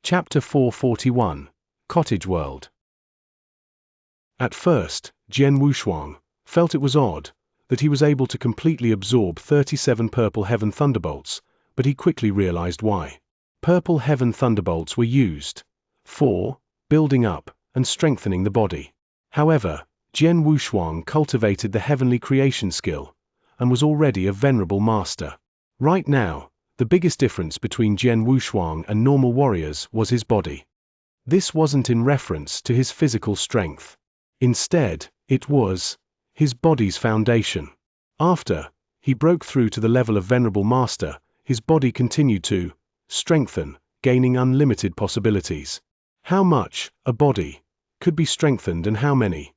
Chapter 441, Cottage World. At first, Jian Wushuang felt it was odd that he was able to completely absorb 37 Purple Heaven Thunderbolts, but he quickly realized why. Purple Heaven Thunderbolts were used for building up and strengthening the body. However, Jian Wushuang cultivated the heavenly creation skill and was already a venerable master. Right now, the biggest difference between Jian Wushuang and normal warriors was his body. This wasn't in reference to his physical strength. Instead, it was his body's foundation. After he broke through to the level of venerable master, his body continued to strengthen, gaining unlimited possibilities. How much a body could be strengthened and how many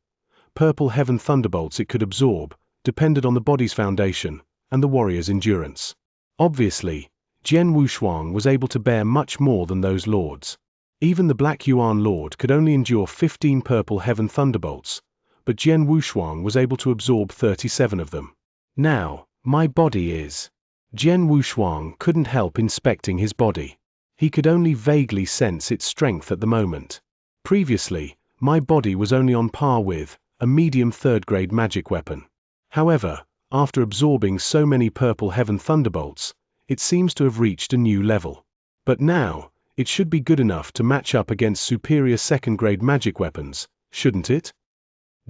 Purple Heaven Thunderbolts it could absorb depended on the body's foundation and the warrior's endurance. Obviously, Jian Wushuang was able to bear much more than those lords. Even the Black Yuan Lord could only endure 15 Purple Heaven Thunderbolts, but Jian Wushuang was able to absorb 37 of them. Now, my body is. Jian Wushuang couldn't help inspecting his body. He could only vaguely sense its strength at the moment. Previously, my body was only on par with a medium third-grade magic weapon. However, after absorbing so many Purple Heaven Thunderbolts, it seems to have reached a new level. But now, it should be good enough to match up against superior second-grade magic weapons, shouldn't it?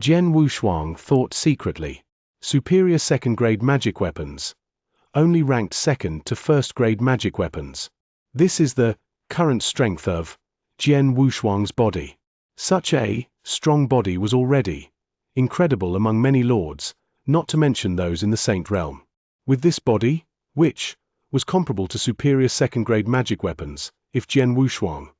Jian Wushuang thought secretly. Superior second-grade magic weapons only ranked second to first-grade magic weapons. This is the current strength of Jian Wushuang's body. Such a strong body was already incredible among many lords, not to mention those in the Saint Realm. With this body, which was comparable to superior second-grade magic weapons, if Jian Wushuang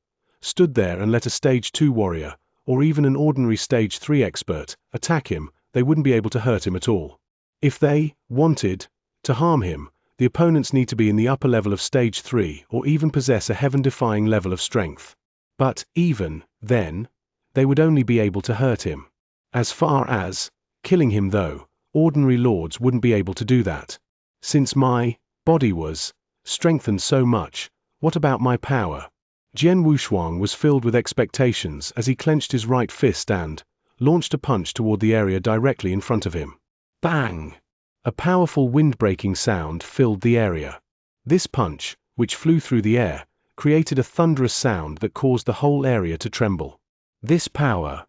stood there and let a Stage 2 warrior, or even an ordinary Stage 3 expert, attack him, they wouldn't be able to hurt him at all. If they wanted to harm him, the opponents need to be in the upper level of Stage 3 or even possess a heaven-defying level of strength. But even then, they would only be able to hurt him. As far as killing him though, ordinary lords wouldn't be able to do that. Since my body was strengthened so much, what about my power? Jian Wushuang was filled with expectations as he clenched his right fist and launched a punch toward the area directly in front of him. Bang! A powerful wind-breaking sound filled the area. This punch, which flew through the air, created a thunderous sound that caused the whole area to tremble. This power.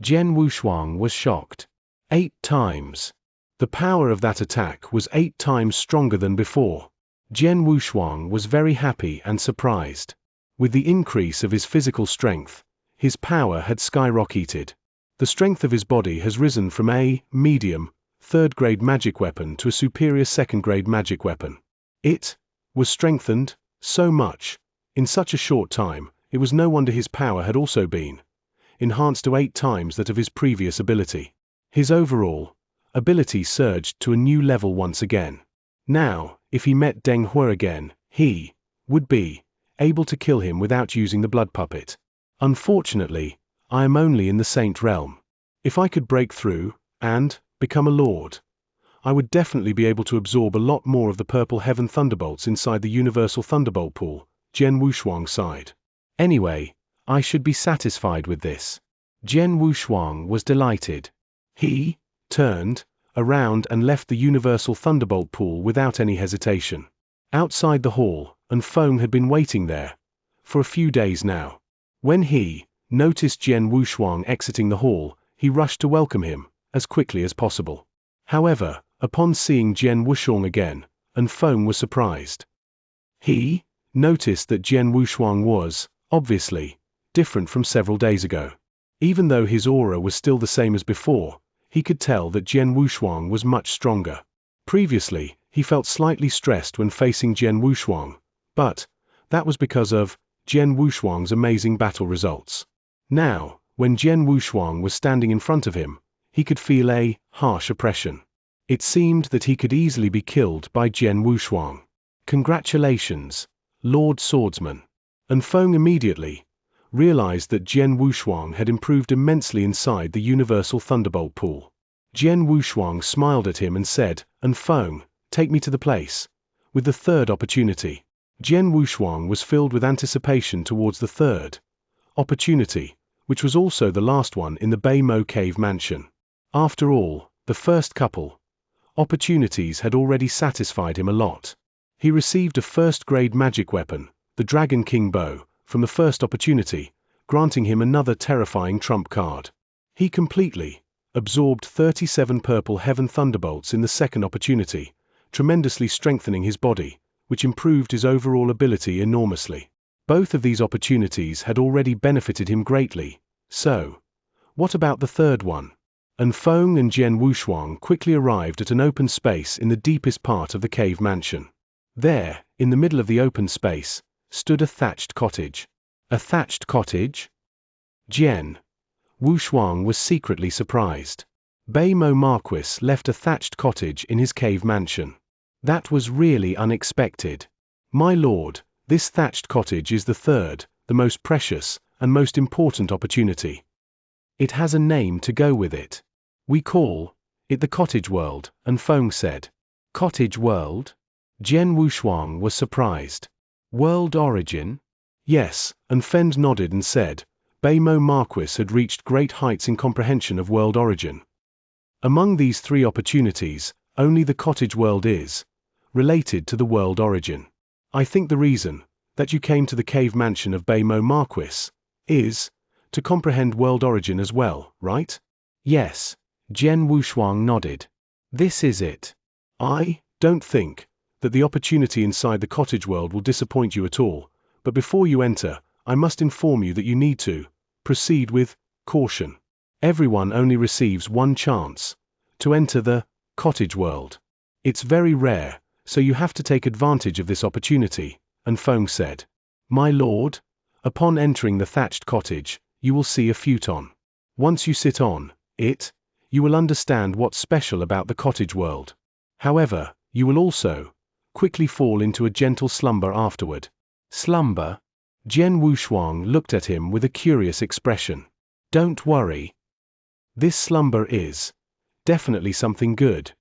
Jian Wushuang was shocked. 8 times. The power of that attack was 8 times stronger than before. Jian Wushuang was very happy and surprised. With the increase of his physical strength, his power had skyrocketed. The strength of his body has risen from a medium, third-grade magic weapon to a superior second-grade magic weapon. It was strengthened so much. In such a short time, it was no wonder his power had also been enhanced to 8 times that of his previous ability. His overall ability surged to a new level once again. Now, if he met Deng Hui again, he would be able to kill him without using the blood puppet. Unfortunately, I am only in the Saint Realm. If I could break through and become a lord, I would definitely be able to absorb a lot more of the Purple Heaven Thunderbolts inside the Universal Thunderbolt Pool, Jian Wushuang sighed. Anyway, I should be satisfied with this. Jian Wushuang was delighted. He turned around and left the Universal Thunderbolt Pool without any hesitation. Outside the hall, Feng had been waiting there for a few days now. When he noticed Jian Wushuang exiting the hall, he rushed to welcome him as quickly as possible. However, upon seeing Jian Wushuang again, Feng was surprised. He noticed that Jian Wushuang was, obviously, different from several days ago. Even though his aura was still the same as before, he could tell that Jian Wushuang was much stronger. Previously, he felt slightly stressed when facing Jian Wushuang, but that was because of Jian Wushuang's amazing battle results. Now, when Jian Wushuang was standing in front of him, he could feel a harsh oppression. It seemed that he could easily be killed by Jian Wushuang. Congratulations, Lord Swordsman. Feng immediately realized that Jian Wushuang had improved immensely inside the Universal Thunderbolt Pool. Jian Wushuang smiled at him and said, Feng, take me to the place with the third opportunity. Jian Wushuang was filled with anticipation towards the third opportunity, which was also the last one in the Bei Mo cave mansion. After all, the first couple opportunities had already satisfied him a lot. He received a first-grade magic weapon, the Dragon King Bow, from the first opportunity, granting him another terrifying trump card. He completely absorbed 37 purple heaven thunderbolts in the second opportunity, tremendously strengthening his body, which improved his overall ability enormously. Both of these opportunities had already benefited him greatly, so what about the third one? Feng and Jian Wushuang quickly arrived at an open space in the deepest part of the cave mansion. There, in the middle of the open space, stood a thatched cottage. A thatched cottage? Jian Wushuang was secretly surprised. Bei Mo Marquis left a thatched cottage in his cave mansion. That was really unexpected. My lord, this thatched cottage is the third, the most precious, and most important opportunity. It has a name to go with it. We call it the Cottage World, Feng said. Cottage World? Jian Wushuang was surprised. World origin? Yes, Feng nodded and said, Bei Mo Marquis had reached great heights in comprehension of world origin. Among these three opportunities, only the Cottage World is related to the world origin. I think the reason that you came to the cave mansion of Bei Mo Marquis is to comprehend world origin as well, right? Yes, Jian Wushuang nodded. This is it. I don't think that the opportunity inside the cottage world will disappoint you at all, but before you enter, I must inform you that you need to proceed with caution. Everyone only receives one chance to enter the cottage world. It's very rare, so you have to take advantage of this opportunity, Feng said. My lord, upon entering the thatched cottage, you will see a futon. Once you sit on it, you will understand what's special about the cottage world. However, you will also quickly fall into a gentle slumber afterward. Slumber? Jian Wushuang looked at him with a curious expression. Don't worry. This slumber is definitely something good.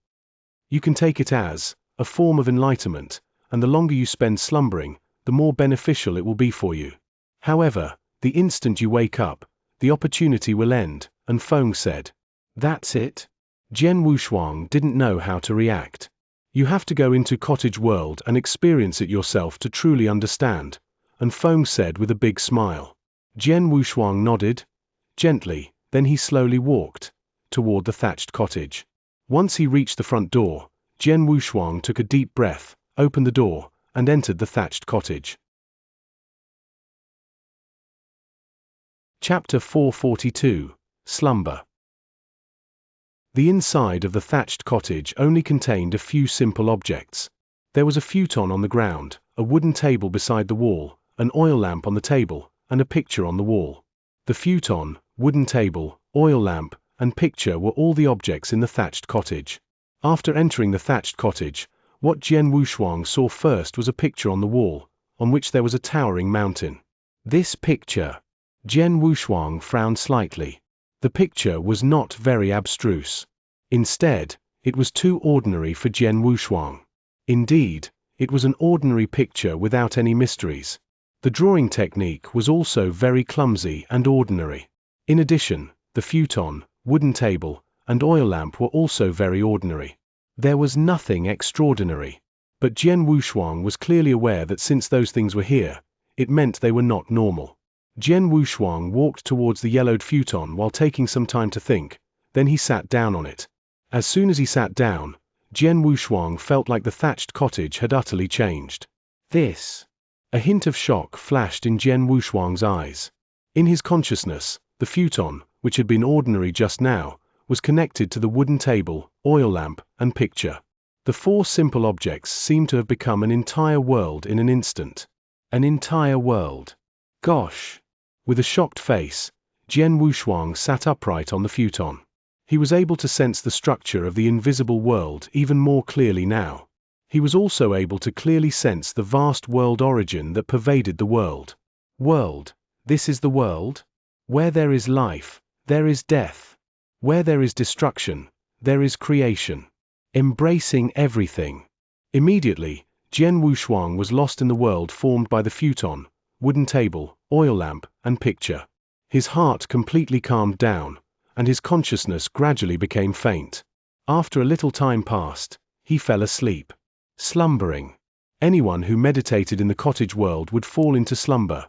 You can take it as a form of enlightenment, and the longer you spend slumbering, the more beneficial it will be for you. However, the instant you wake up, the opportunity will end, Feng said. That's it? Jian Wushuang didn't know how to react. You have to go into Cottage World and experience it yourself to truly understand, Feng said with a big smile. Jian Wushuang nodded gently, then he slowly walked toward the thatched cottage. Once he reached the front door, Jian Wushuang took a deep breath, opened the door, and entered the thatched cottage. Chapter 442, Slumber. The inside of the thatched cottage only contained a few simple objects. There was a futon on the ground, a wooden table beside the wall, an oil lamp on the table, and a picture on the wall. The futon, wooden table, oil lamp, and picture were all the objects in the thatched cottage. After entering the thatched cottage, what Jian Wushuang saw first was a picture on the wall, on which there was a towering mountain. This picture. Jian Wushuang frowned slightly. The picture was not very abstruse. Instead, it was too ordinary for Jian Wushuang. Indeed, it was an ordinary picture without any mysteries. The drawing technique was also very clumsy and ordinary. In addition, the futon, wooden table, and oil lamp were also very ordinary. There was nothing extraordinary. But Jian Wushuang was clearly aware that since those things were here, it meant they were not normal. Jian Wushuang walked towards the yellowed futon while taking some time to think, then he sat down on it. As soon as he sat down, Jian Wushuang felt like the thatched cottage had utterly changed. This. A hint of shock flashed in Jian Wushuang's eyes. In his consciousness, the futon, which had been ordinary just now, was connected to the wooden table, oil lamp, and picture. The four simple objects seemed to have become an entire world in an instant. An entire world. Gosh! With a shocked face, Jian Wushuang sat upright on the futon. He was able to sense the structure of the invisible world even more clearly now. He was also able to clearly sense the vast world origin that pervaded the world. World, this is the world? Where there is life, there is death. Where there is destruction, there is creation. Embracing everything. Immediately, Jian Wushuang was lost in the world formed by the futon, wooden table, oil lamp, and picture. His heart completely calmed down, and his consciousness gradually became faint. After a little time passed, he fell asleep. Slumbering. Anyone who meditated in the cottage world would fall into slumber,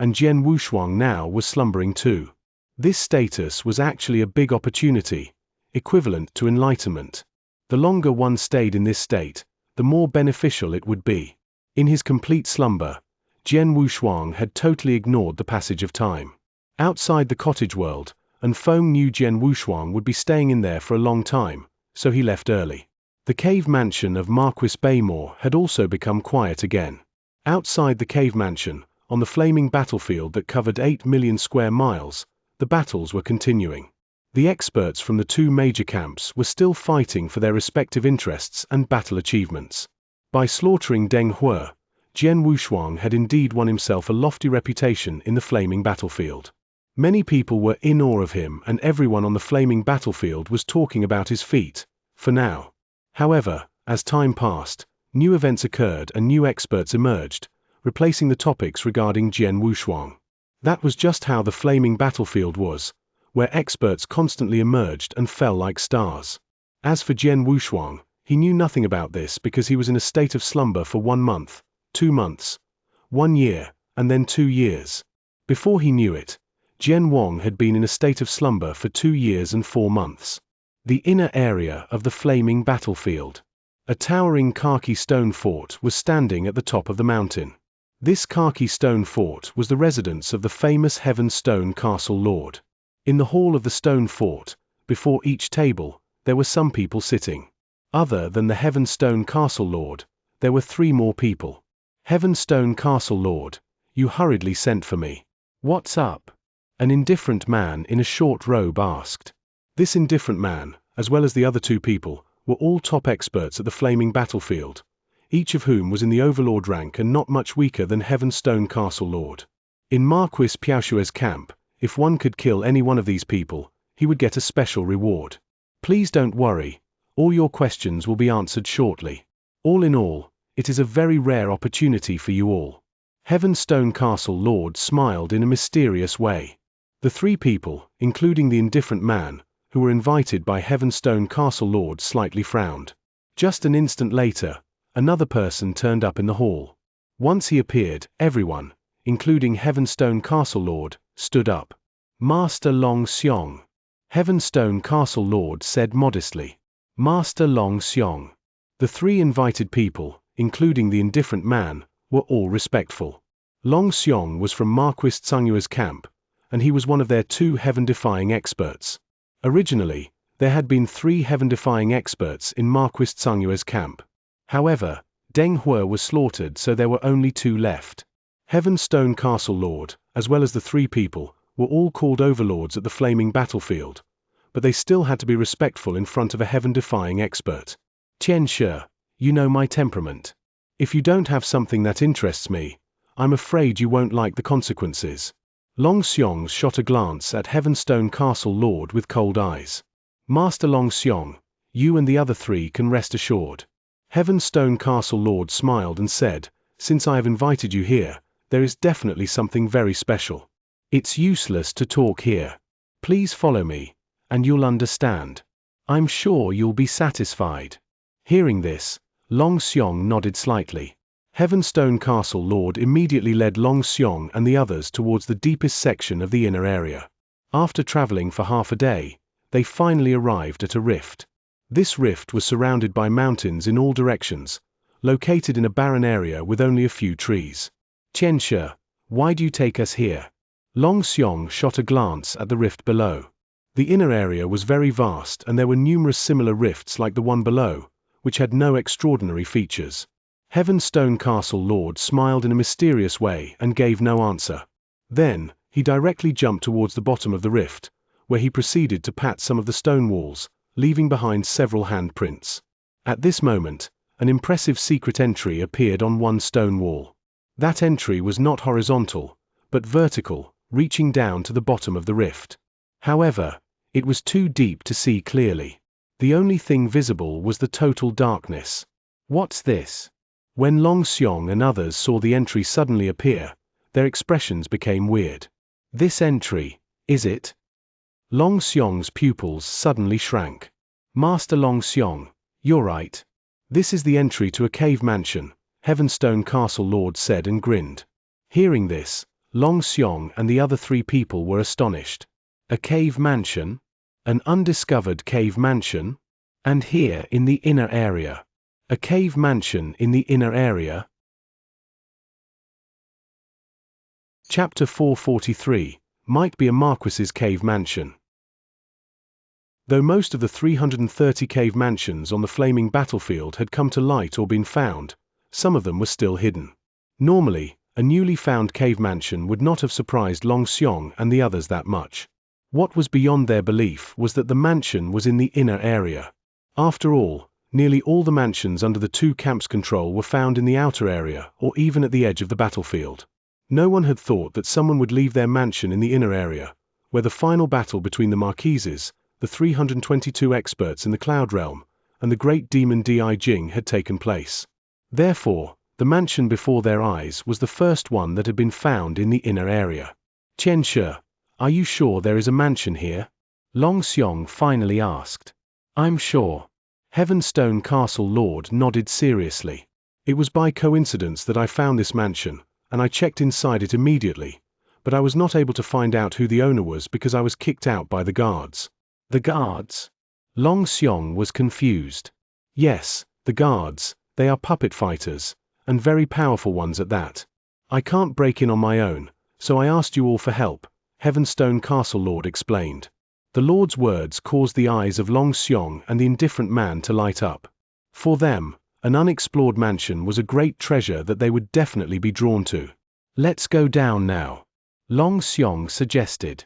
and Jian Wushuang now was slumbering too. This status was actually a big opportunity, equivalent to enlightenment. The longer one stayed in this state, the more beneficial it would be. In his complete slumber, Jian Wushuang had totally ignored the passage of time. Outside the cottage world, and Feng knew Jian Wushuang would be staying in there for a long time, so he left early. The cave mansion of Marquis Baymore had also become quiet again. Outside the cave mansion, on the flaming battlefield that covered 8 million square miles, the battles were continuing. The experts from the two major camps were still fighting for their respective interests and battle achievements. By slaughtering Deng He, Jian Wushuang had indeed won himself a lofty reputation in the flaming battlefield. Many people were in awe of him, and everyone on the flaming battlefield was talking about his feat, for now. However, as time passed, new events occurred and new experts emerged, replacing the topics regarding Jian Wushuang. That was just how the flaming battlefield was, where experts constantly emerged and fell like stars. As for Jian Wushuang, he knew nothing about this because he was in a state of slumber for 1 month, 2 months, 1 year, and then 2 years. Before he knew it, Jian Wang had been in a state of slumber for 2 years and 4 months. The inner area of the flaming battlefield. A towering khaki stone fort was standing at the top of the mountain. This khaki stone fort was the residence of the famous Heaven Stone Castle Lord. In the hall of the stone fort, before each table, there were some people sitting. Other than the Heaven Stone Castle Lord, there were 3 more people. Heaven Stone Castle Lord, you hurriedly sent for me. What's up? An indifferent man in a short robe asked. This indifferent man, as well as the other 2 people, were all top experts at the flaming battlefield, each of whom was in the overlord rank and not much weaker than Heaven Stone Castle Lord. In Marquis Piaoshue's camp, if one could kill any one of these people, he would get a special reward. Please don't worry, all your questions will be answered shortly. All in all, it is a very rare opportunity for you all. Heaven Stone Castle Lord smiled in a mysterious way. The 3 people, including the indifferent man, who were invited by Heaven Stone Castle Lord, slightly frowned. Just an instant later, another person turned up in the hall. Once he appeared, everyone, including Heaven Stone Castle Lord, stood up. Master Long Xiong. Heaven Stone Castle Lord said modestly. Master Long Xiong. The 3 invited people, including the indifferent man, were all respectful. Long Xiong was from Marquis Tsanghua's camp, and he was one of their 2 heaven-defying experts. Originally, there had been 3 heaven-defying experts in Marquis Tsanghua's camp. However, Deng He was slaughtered, so there were only 2 left. Heaven Stone Castle Lord, as well as the 3 people, were all called overlords at the flaming battlefield, but they still had to be respectful in front of a heaven-defying expert. Xianxia, you know my temperament. If you don't have something that interests me, I'm afraid you won't like the consequences. Long Xiong shot a glance at Heaven Stone Castle Lord with cold eyes. Master Long Xiong, you and the other 3 can rest assured. Heaven Stone Castle Lord smiled and said, since I have invited you here, there is definitely something very special. It's useless to talk here. Please follow me, and you'll understand. I'm sure you'll be satisfied. Hearing this, Long Xiong nodded slightly. Heaven Stone Castle Lord immediately led Long Xiong and the others towards the deepest section of the inner area. After traveling for half a day, they finally arrived at a rift. This rift was surrounded by mountains in all directions, located in a barren area with only a few trees. Xianxia, why do you take us here? Long Xiong shot a glance at the rift below. The inner area was very vast and there were numerous similar rifts like the one below, which had no extraordinary features. Heaven Stone Castle Lord smiled in a mysterious way and gave no answer. Then, he directly jumped towards the bottom of the rift, where he proceeded to pat some of the stone walls, leaving behind several handprints. At this moment, an impressive secret entry appeared on one stone wall. That entry was not horizontal, but vertical, reaching down to the bottom of the rift. However, it was too deep to see clearly. The only thing visible was the total darkness. What's this? When Long Xiong and others saw the entry suddenly appear, their expressions became weird. This entry, is it? Long Xiong's pupils suddenly shrank. Master Long Xiong, you're right. This is the entry to a cave mansion, Heavenstone Castle Lord said and grinned. Hearing this, Long Xiong and the other 3 people were astonished. A cave mansion? An undiscovered cave mansion? And here in the inner area. A cave mansion in the inner area? Chapter 443, Might be a Marquis's Cave Mansion. Though most of the 330 cave mansions on the flaming battlefield had come to light or been found, some of them were still hidden. Normally, a newly found cave mansion would not have surprised Long Xiong and the others that much. What was beyond their belief was that the mansion was in the inner area. After all, nearly all the mansions under the 2 camps' control were found in the outer area or even at the edge of the battlefield. No one had thought that someone would leave their mansion in the inner area, where the final battle between the Marquises, the 322 experts in the Cloud Realm, and the great demon Di Jing had taken place. Therefore, the mansion before their eyes was the first one that had been found in the inner area. Xianxia, are you sure there is a mansion here? Long Xiong finally asked. I'm sure. Heavenstone Castle Lord nodded seriously. It was by coincidence that I found this mansion, and I checked inside it immediately, but I was not able to find out who the owner was because I was kicked out by the guards. The guards? Long Xiong was confused. Yes, the guards, they are puppet fighters, and very powerful ones at that. I can't break in on my own, so I asked you all for help, Heavenstone Castle Lord explained. The Lord's words caused the eyes of Long Xiong and the indifferent man to light up. For them, an unexplored mansion was a great treasure that they would definitely be drawn to. Let's go down now, Long Xiong suggested.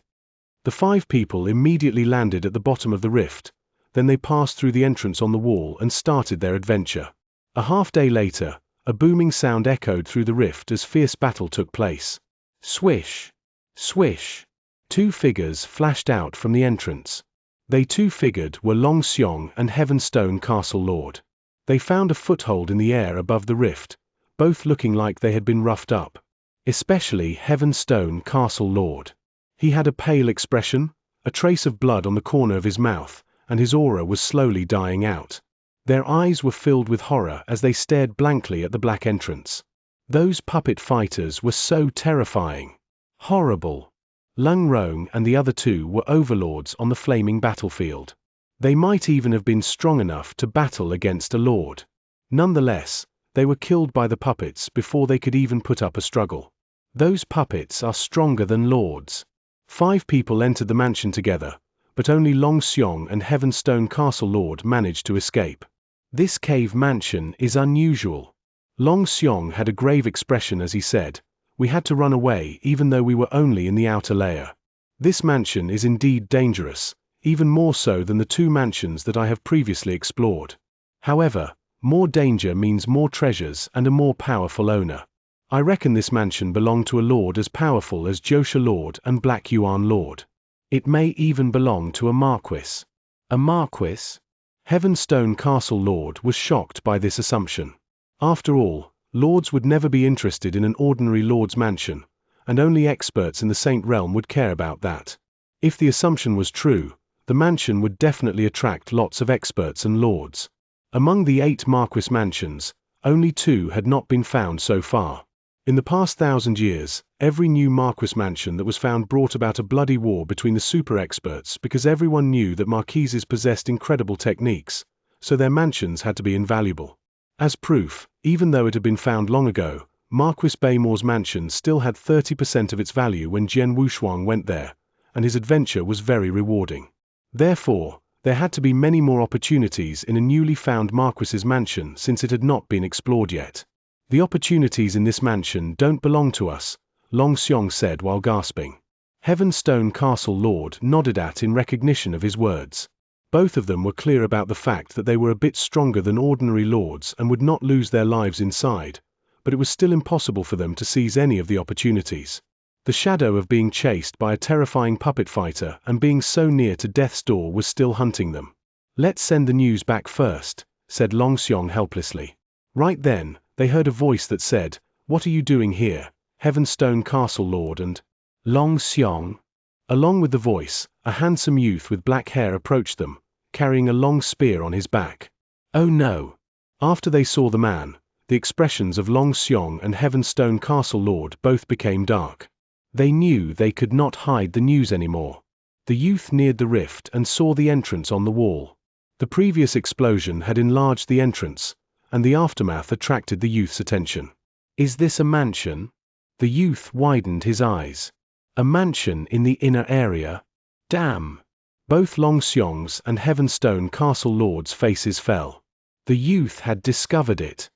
The 5 people immediately landed at the bottom of the rift, then they passed through the entrance on the wall and started their adventure. A half-day later, a booming sound echoed through the rift as fierce battle took place. Swish! Swish! 2 figures flashed out from the entrance. They 2 figured were Long Xiong and Heavenstone Castle Lord. They found a foothold in the air above the rift, both looking like they had been roughed up. Especially Heavenstone Castle Lord. He had a pale expression, a trace of blood on the corner of his mouth, and his aura was slowly dying out. Their eyes were filled with horror as they stared blankly at the black entrance. Those puppet fighters were so terrifying. Horrible. Lung Rong and the other 2 were overlords on the flaming battlefield. They might even have been strong enough to battle against a lord. Nonetheless, they were killed by the puppets before they could even put up a struggle. Those puppets are stronger than lords. 5 people entered the mansion together, but only Long Xiong and Heavenstone Castle Lord managed to escape. This cave mansion is unusual. Long Xiong had a grave expression as he said, we had to run away even though we were only in the outer layer. This mansion is indeed dangerous, even more so than the 2 mansions that I have previously explored. However, more danger means more treasures and a more powerful owner. I reckon this mansion belonged to a lord as powerful as Josha Lord and Black Yuan Lord. It may even belong to a marquis. A marquis? Heavenstone Castle Lord was shocked by this assumption. After all, lords would never be interested in an ordinary lord's mansion, and only experts in the Saint Realm would care about that. If the assumption was true, the mansion would definitely attract lots of experts and lords. Among the 8 marquis mansions, only 2 had not been found so far. In the past 1,000 years, every new marquis mansion that was found brought about a bloody war between the super experts because everyone knew that marquises possessed incredible techniques, so their mansions had to be invaluable. As proof, even though it had been found long ago, Marquis Baymore's mansion still had 30% of its value when Jian Wushuang went there, and his adventure was very rewarding. Therefore, there had to be many more opportunities in a newly found Marquis's mansion since it had not been explored yet. The opportunities in this mansion don't belong to us, Long Xiong said while gasping. Heavenstone Castle Lord nodded in recognition of his words. Both of them were clear about the fact that they were a bit stronger than ordinary lords and would not lose their lives inside, but it was still impossible for them to seize any of the opportunities. The shadow of being chased by a terrifying puppet fighter and being so near to death's door was still hunting them. Let's send the news back first, said Long Xiong helplessly. Right then, they heard a voice that said, "What are you doing here, Heavenstone Castle Lord and Long Xiong?" Along with the voice, a handsome youth with black hair approached them, carrying a long spear on his back. Oh no! After they saw the man, the expressions of Long Xiong and Heavenstone Castle Lord both became dark. They knew they could not hide the news anymore. The youth neared the rift and saw the entrance on the wall. The previous explosion had enlarged the entrance, and the aftermath attracted the youth's attention. Is this a mansion? The youth widened his eyes. A mansion in the inner area? Damn! Both Long Xiong's and Heavenstone Castle Lord's faces fell. The youth had discovered it.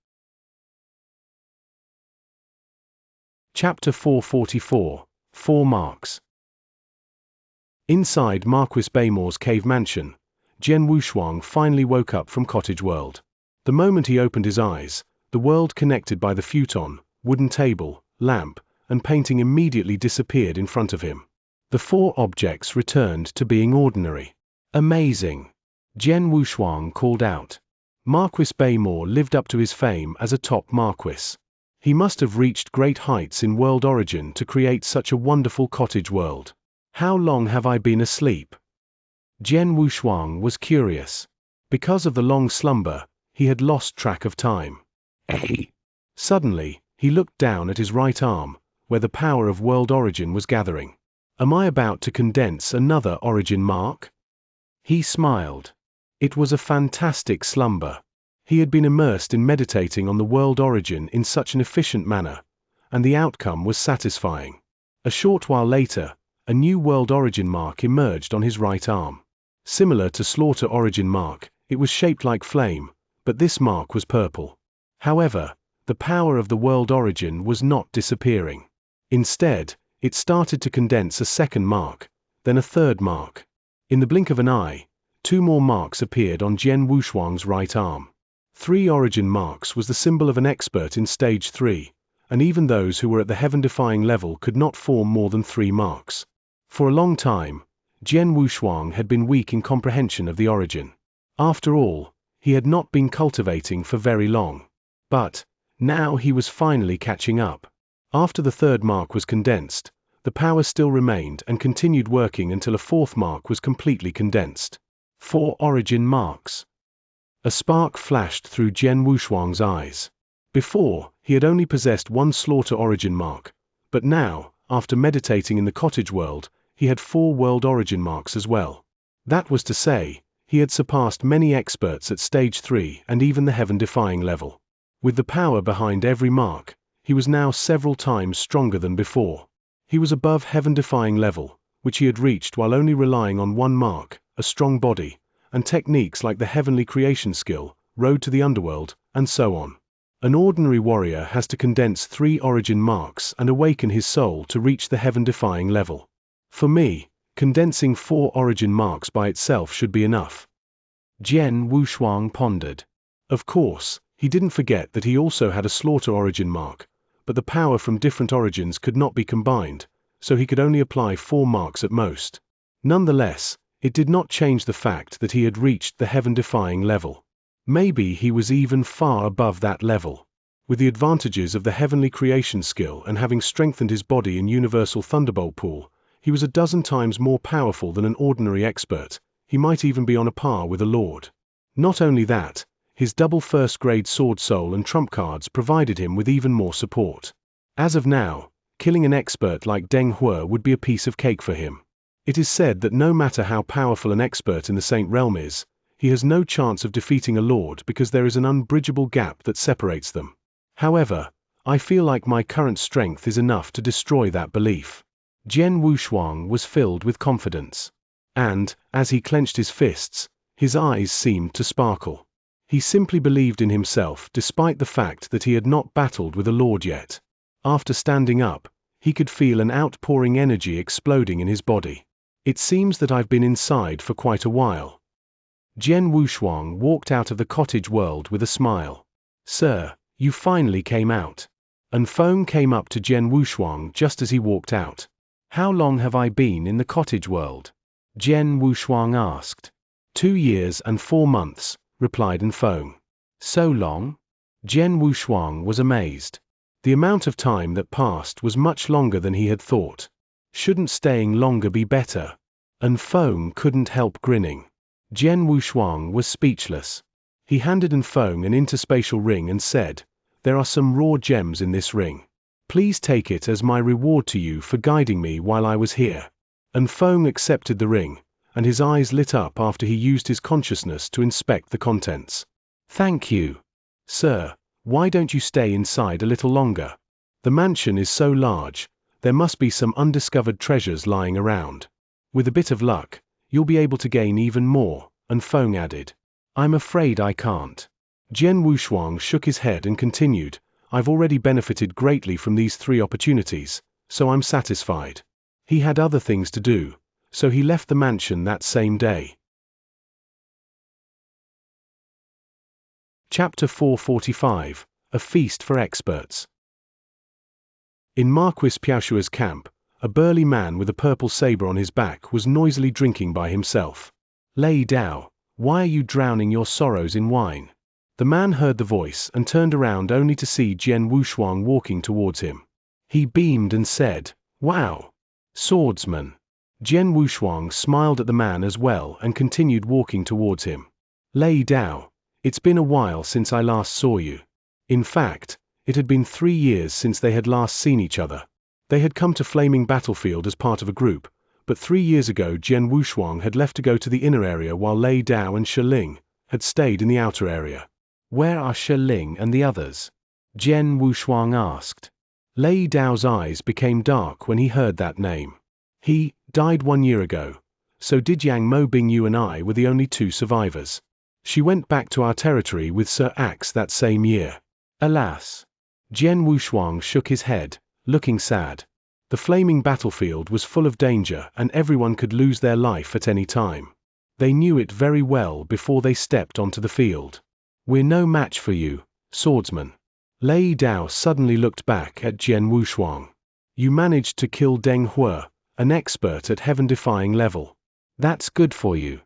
Chapter 444, 4 Marks. Inside Marquis Baymore's cave mansion, Jian Wushuang finally woke up from cottage world. The moment he opened his eyes, the world connected by the futon, wooden table, lamp, and painting immediately disappeared in front of him. The 4 objects returned to being ordinary. Amazing! Jian Wushuang called out. Marquis Baymore lived up to his fame as a top marquis. He must have reached great heights in world origin to create such a wonderful cottage world. How long have I been asleep? Jian Wushuang was curious. Because of the long slumber, he had lost track of time. Suddenly, he looked down at his right arm, where the power of world origin was gathering. Am I about to condense another origin mark? He smiled. It was a fantastic slumber. He had been immersed in meditating on the world origin in such an efficient manner, and the outcome was satisfying. A short while later, a new world origin mark emerged on his right arm. Similar to Slaughter origin mark, it was shaped like flame, but this mark was purple. However, the power of the world origin was not disappearing. Instead, it started to condense a second mark, then a third mark. In the blink of an eye, 2 more marks appeared on Jian Wushuang's right arm. 3 origin marks was the symbol of an expert in stage 3, and even those who were at the heaven-defying level could not form more than 3 marks. For a long time, Jian Wushuang had been weak in comprehension of the origin. After all, he had not been cultivating for very long. But now he was finally catching up. After the 3rd mark was condensed, the power still remained and continued working until a 4th mark was completely condensed. 4 origin marks. A spark flashed through Jian Wushuang's eyes. Before, he had only possessed 1 Slaughter origin mark, but now, after meditating in the cottage world, he had 4 world origin marks as well. That was to say, he had surpassed many experts at stage 3 and even the heaven-defying level. With the power behind every mark, he was now several times stronger than before. He was above heaven-defying level, which he had reached while only relying on 1 mark, a strong body, and techniques like the heavenly creation skill, road to the underworld, and so on. An ordinary warrior has to condense 3 origin marks and awaken his soul to reach the heaven-defying level. For me, condensing 4 origin marks by itself should be enough. Jian Wushuang pondered. Of course, he didn't forget that he also had a Slaughter origin mark, but the power from different origins could not be combined, so he could only apply 4 marks at most. Nonetheless, it did not change the fact that he had reached the heaven-defying level. Maybe he was even far above that level. With the advantages of the heavenly creation skill and having strengthened his body in Universal Thunderbolt Pool, he was a dozen times more powerful than an ordinary expert. He might even be on a par with a lord. Not only that, his double first-grade sword soul and trump cards provided him with even more support. As of now, killing an expert like Deng He would be a piece of cake for him. It is said that no matter how powerful an expert in the Saint Realm is, he has no chance of defeating a lord because there is an unbridgeable gap that separates them. However, I feel like my current strength is enough to destroy that belief. Jian Wushuang was filled with confidence. And, as he clenched his fists, his eyes seemed to sparkle. He simply believed in himself despite the fact that he had not battled with a lord yet. After standing up, he could feel an outpouring energy exploding in his body. It seems that I've been inside for quite a while. Jian Wushuang walked out of the cottage world with a smile. Sir, you finally came out. And Feng came up to Jian Wushuang just as he walked out. How long have I been in the cottage world? Jian Wushuang asked. 2 years and 4 months, replied Feng. So long? Jian Wushuang was amazed. The amount of time that passed was much longer than he had thought. Shouldn't staying longer be better? And Feng couldn't help grinning. Jian Wushuang was speechless. He handed Feng an interspatial ring and said, "There are some raw gems in this ring. Please take it as my reward to you for guiding me while I was here." And Feng accepted the ring, and his eyes lit up after he used his consciousness to inspect the contents. "Thank you. Sir, why don't you stay inside a little longer? The mansion is so large, there must be some undiscovered treasures lying around. With a bit of luck, you'll be able to gain even more," and Feng added. "I'm afraid I can't." Jian Wushuang shook his head and continued, "I've already benefited greatly from these 3 opportunities, so I'm satisfied." He had other things to do, so he left the mansion that same day. Chapter 445, A Feast for Experts. In Marquis Piaoshua's camp, a burly man with a purple saber on his back was noisily drinking by himself. "Lei Dao, why are you drowning your sorrows in wine?" The man heard the voice and turned around only to see Jian Wushuang walking towards him. He beamed and said, "Wow! Swordsman." Jian Wushuang smiled at the man as well and continued walking towards him. "Lei Dao, it's been a while since I last saw you." In fact, it had been 3 years since they had last seen each other. They had come to Flaming Battlefield as part of a group, but 3 years ago Jian Wushuang had left to go to the inner area while Lei Dao and Shiling had stayed in the outer area. "Where are Shiling and the others?" Jian Wushuang asked. Lei Dao's eyes became dark when he heard that name. "He died 1 year ago, so did Yang Mo Bing. You and I were the only 2 survivors. She went back to our territory with Sir Axe that same year." Alas! Jian Wushuang shook his head, looking sad. The Flaming Battlefield was full of danger and everyone could lose their life at any time. They knew it very well before they stepped onto the field. "We're no match for you, Swordsman." Lei Dao suddenly looked back at Jian Wushuang. "You managed to kill Deng Hue, an expert at heaven-defying level. That's good for you."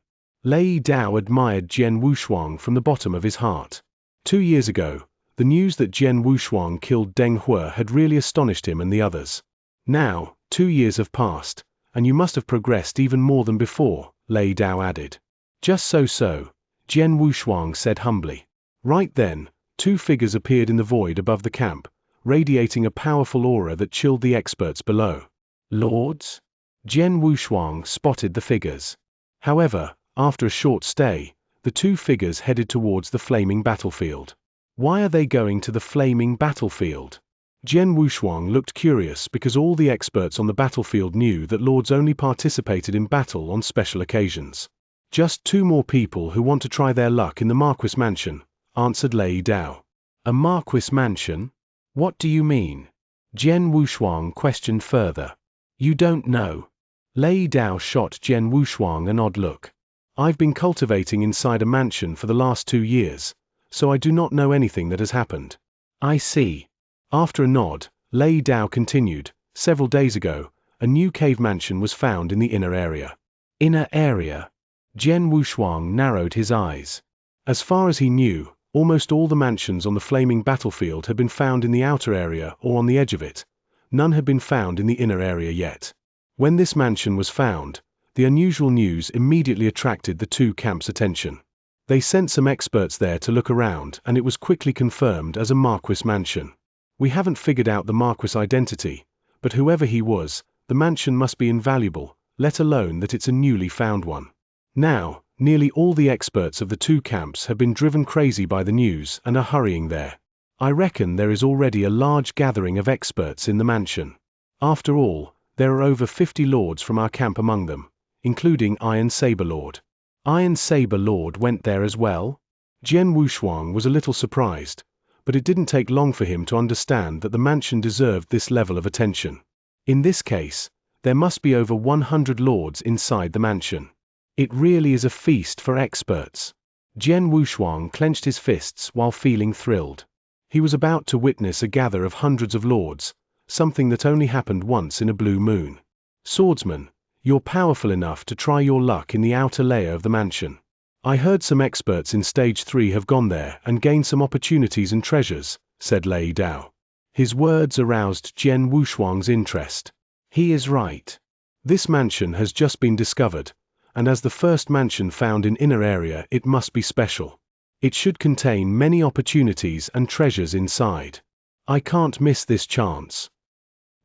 Lei Dao admired Jian Wushuang from the bottom of his heart. 2 years ago, the news that Jian Wushuang killed Deng Hue had really astonished him and the others. Now, 2 years have passed, and you must have progressed even more than before, Lei Dao added. "Just so, Jian Wushuang said humbly. Right then, 2 figures appeared in the void above the camp, radiating a powerful aura that chilled the experts below. "Lords?" Jian Wushuang spotted the figures. However, after a short stay, the 2 figures headed towards the Flaming Battlefield. "Why are they going to the Flaming Battlefield?" Jian Wushuang looked curious because all the experts on the battlefield knew that lords only participated in battle on special occasions. "Just 2 more people who want to try their luck in the Marquis Mansion," answered Lei Dao. "A Marquis Mansion? What do you mean?" Jian Wushuang questioned further. "You don't know?" Lei Dao shot Jian Wushuang an odd look. "I've been cultivating inside a mansion for the last 2 years, so I do not know anything that has happened." "I see." After a nod, Lei Dao continued, "Several days ago, a new cave mansion was found in the inner area." "Inner area?" Jian Wushuang narrowed his eyes. As far as he knew, almost all the mansions on the Flaming Battlefield had been found in the outer area or on the edge of it. None had been found in the inner area yet. When this mansion was found, the unusual news immediately attracted the 2 camps' attention. They sent some experts there to look around and it was quickly confirmed as a Marquis Mansion. "We haven't figured out the Marquis' identity, but whoever he was, the mansion must be invaluable, let alone that it's a newly found one." Now, nearly all the experts of the 2 camps have been driven crazy by the news and are hurrying there. I reckon there is already a large gathering of experts in the mansion. After all, there are over 50 lords from our camp among them, including Iron Saber Lord. Iron Saber Lord went there as well? Jian Wushuang was a little surprised, but it didn't take long for him to understand that the mansion deserved this level of attention. In this case, there must be over 100 lords inside the mansion. It really is a feast for experts. Jian Wushuang clenched his fists while feeling thrilled. He was about to witness a gather of hundreds of lords, something that only happened once in a blue moon. "Swordsman, you're powerful enough to try your luck in the outer layer of the mansion. I heard some experts in Stage 3 have gone there and gained some opportunities and treasures, said Lei Dao. His words aroused Jian Wushuang's interest. He is right. This mansion has just been discovered, and as the first mansion found in inner area, it must be special. It should contain many opportunities and treasures inside. I can't miss this chance.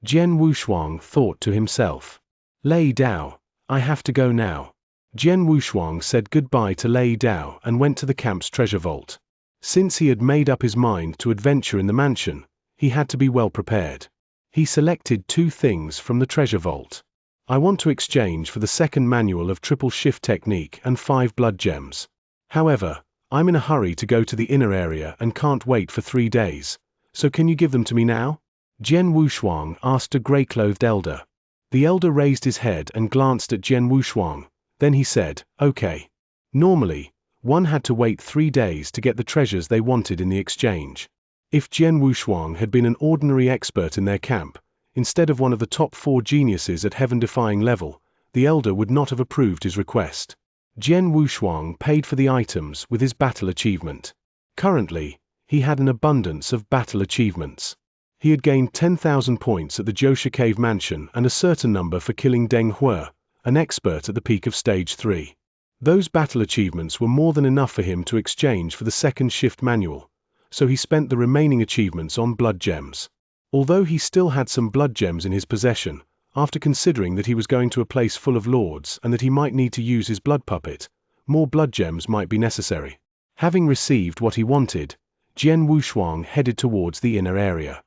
Jian Wushuang thought to himself. Lei Dao, I have to go now. Jian Wushuang said goodbye to Lei Dao and went to the camp's treasure vault. Since he had made up his mind to adventure in the mansion, he had to be well prepared. He selected 2 things from the treasure vault. I want to exchange for the second manual of triple shift technique and 5 blood gems. However, I'm in a hurry to go to the inner area and can't wait for 3 days, so can you give them to me now? Jian Wushuang asked a grey-clothed elder. The elder raised his head and glanced at Jian Wushuang, then he said, okay. Normally, one had to wait 3 days to get the treasures they wanted in the exchange. If Jian Wushuang had been an ordinary expert in their camp, instead of one of the top 4 geniuses at heaven-defying level, the elder would not have approved his request. Jian Wushuang paid for the items with his battle achievement. Currently, he had an abundance of battle achievements. He had gained 10,000 points at the Jiaosha Cave Mansion and a certain number for killing Deng Hue, an expert at the peak of Stage 3. Those battle achievements were more than enough for him to exchange for the second shift manual, so he spent the remaining achievements on blood gems. Although he still had some blood gems in his possession, after considering that he was going to a place full of lords and that he might need to use his blood puppet, more blood gems might be necessary. Having received what he wanted, Jian Wushuang headed towards the inner area.